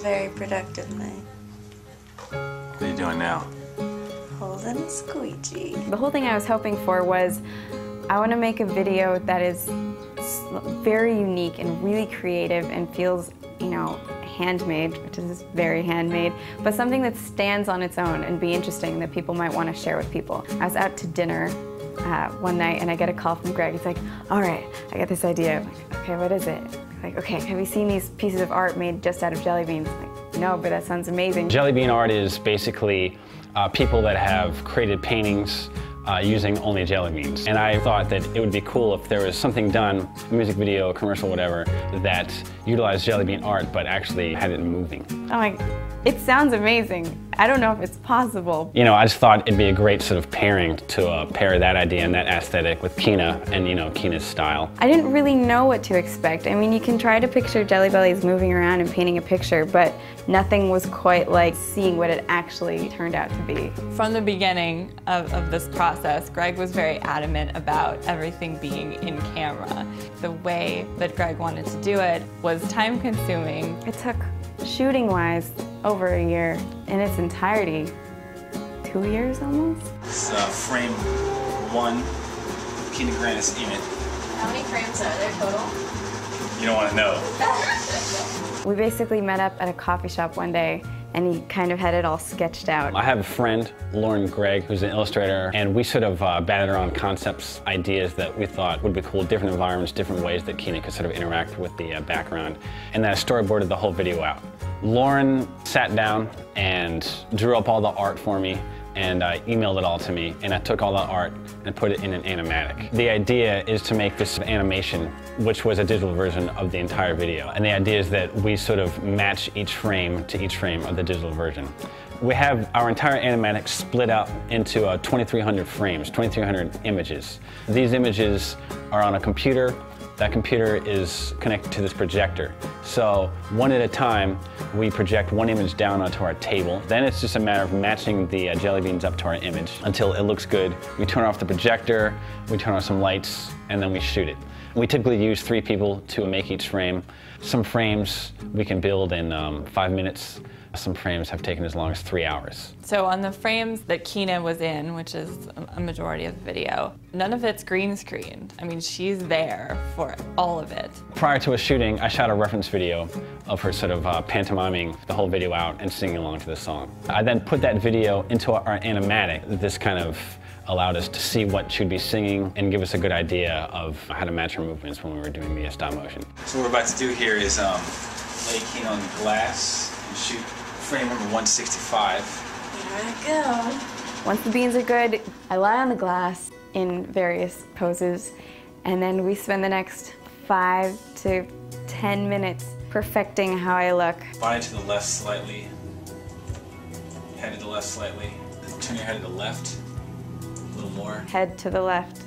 very productive night. What are you doing now? Holding a squeegee. The whole thing I was hoping for was I want to make a video that is very unique and really creative and feels, you know, handmade, which is very handmade, but something that stands on its own and be interesting that people might want to share with people. I was out to dinner one night and I get a call from Greg. He's like, all right, I got this idea. I'm like, okay, what is it? Like, okay, have you seen these pieces of art made just out of jelly beans? I'm like, no, but that sounds amazing. Jelly bean art is basically people that have created paintings using only jelly beans. And I thought that it would be cool if there was something done, a music video, a commercial, whatever, that utilized jelly bean art but actually had it moving. I'm like, it sounds amazing. I don't know if it's possible. You know, I just thought it'd be a great sort of pairing to pair that idea and that aesthetic with Kina and, you know, Kina's style. I didn't really know what to expect. I mean, you can try to picture Jelly Bellies moving around and painting a picture, but nothing was quite like seeing what it actually turned out to be. From the beginning of this process, Greg was very adamant about everything being in camera. The way that Greg wanted to do it was time-consuming. It took, shooting-wise, over a year in its entirety. 2 years almost? This is frame 1, Kina Grannis in it. How many frames are there total? You don't want to know. We basically met up at a coffee shop one day and he kind of had it all sketched out. I have a friend, Lauren Gregg, who's an illustrator, and we sort of batted around concepts, ideas that we thought would be cool, different environments, different ways that Kina could sort of interact with the background, and then I storyboarded the whole video out. Lauren sat down and drew up all the art for me and emailed it all to me, and I took all the art and put it in an animatic. The idea is to make this animation, which was a digital version of the entire video, and the idea is that we sort of match each frame to each frame of the digital version. We have our entire animatic split up into 2,300 frames, 2,300 images. These images are on a computer. That computer is connected to this projector. So one at a time, we project one image down onto our table. Then it's just a matter of matching the jelly beans up to our image until it looks good. We turn off the projector, we turn on some lights, and then we shoot it. We typically use 3 people to make each frame. Some frames we can build in 5 minutes. Some frames have taken as long as 3 hours. So on the frames that Kina was in, which is a majority of the video, none of it's green screened. I mean, she's there for all of it. Prior to a shooting, I shot a reference video of her sort of pantomiming the whole video out and singing along to the song. I then put that video into our animatic. This kind of allowed us to see what she'd be singing and give us a good idea of how to match her movements when we were doing the stop motion. So what we're about to do here is lay Kina on the glass and shoot frame number 165. Here I go. Once the beans are good, I lie on the glass in various poses, and then we spend the next 5 to 10 minutes perfecting how I look. Body to the left slightly. Head to the left slightly. Turn your head to the left. A little more. Head to the left,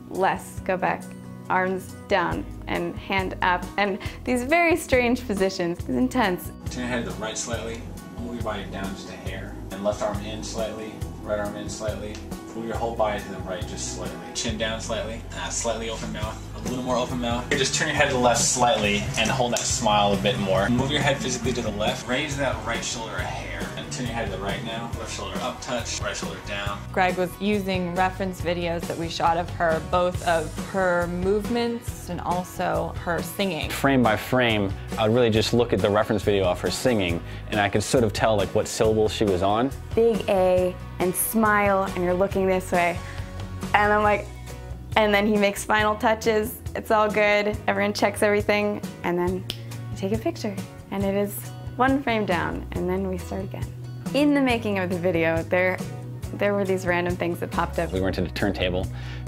less, go back. Arms down and hand up, and these very strange positions. It's intense. Turn your head to the right slightly. Move your body down just a hair. And left arm in slightly. Right arm in slightly. Move your whole body to the right just slightly. Chin down slightly. Slightly open mouth. A little more open mouth. Just turn your head to the left slightly and hold that smile a bit more. Move your head physically to the left. Raise that right shoulder a hair. And turn your head to the right now. Left shoulder up touch. Right shoulder down. Greg was using reference videos that we shot of her, both of her movements and also her singing. Frame by frame, I would really just look at the reference video of her singing, and I could sort of tell like what syllables she was on. Big A and smile, and you're looking this way. And I'm like, and then he makes final touches. It's all good. Everyone checks everything, and then I take a picture. And it is 1 frame down, and then we start again. In the making of the video, there were these random things that popped up. We went to the turntable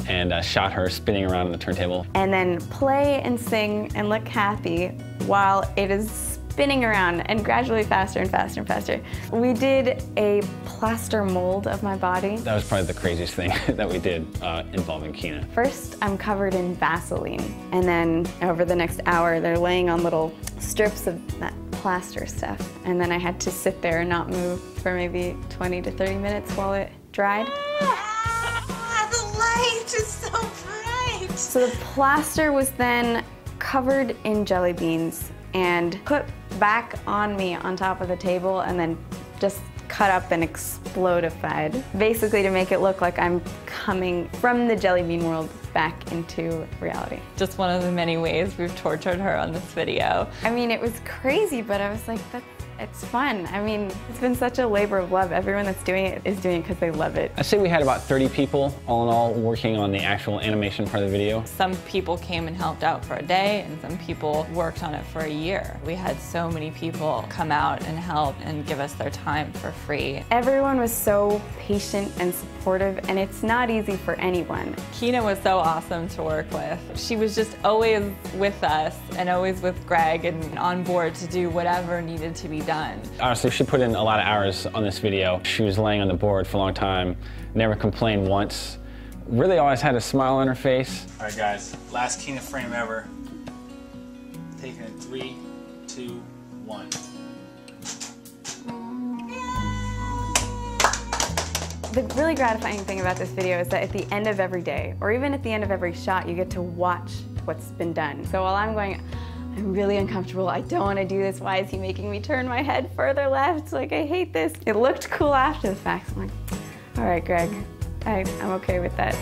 and shot her spinning around on the turntable. And then play and sing and look happy while it is spinning around and gradually faster and faster and faster. We did a plaster mold of my body. That was probably the craziest thing that we did involving Kina. First, I'm covered in Vaseline, and then over the next hour, they're laying on little strips of that plaster stuff. And then I had to sit there and not move for maybe 20 to 30 minutes while it dried. The light is so bright. So the plaster was then covered in jelly beans and put back on me on top of the table and then just cut up and explodified. Basically to make it look like I'm coming from the jelly bean world back into reality. Just one of the many ways we've tortured her on this video. I mean, it was crazy, but I was like, it's fun. I mean, it's been such a labor of love. Everyone that's doing it is doing it because they love it. I'd say we had about 30 people, all in all, working on the actual animation part of the video. Some people came and helped out for a day, and some people worked on it for a year. We had so many people come out and help and give us their time for free. Everyone was so patient and supportive, and it's not easy for anyone. Kina was so awesome to work with. She was just always with us and always with Greg and on board to do whatever needed to be done. Honestly, she put in a lot of hours on this video. She was laying on the board for a long time, never complained once, really always had a smile on her face. All right, guys, last Kina frame ever. Taking it 3, 2, 1. The really gratifying thing about this video is that at the end of every day, or even at the end of every shot, you get to watch what's been done. So while I'm going, I'm really uncomfortable, I don't want to do this, why is he making me turn my head further left? Like, I hate this. It looked cool after the fact. I'm like, all right, Greg, I'm okay with that.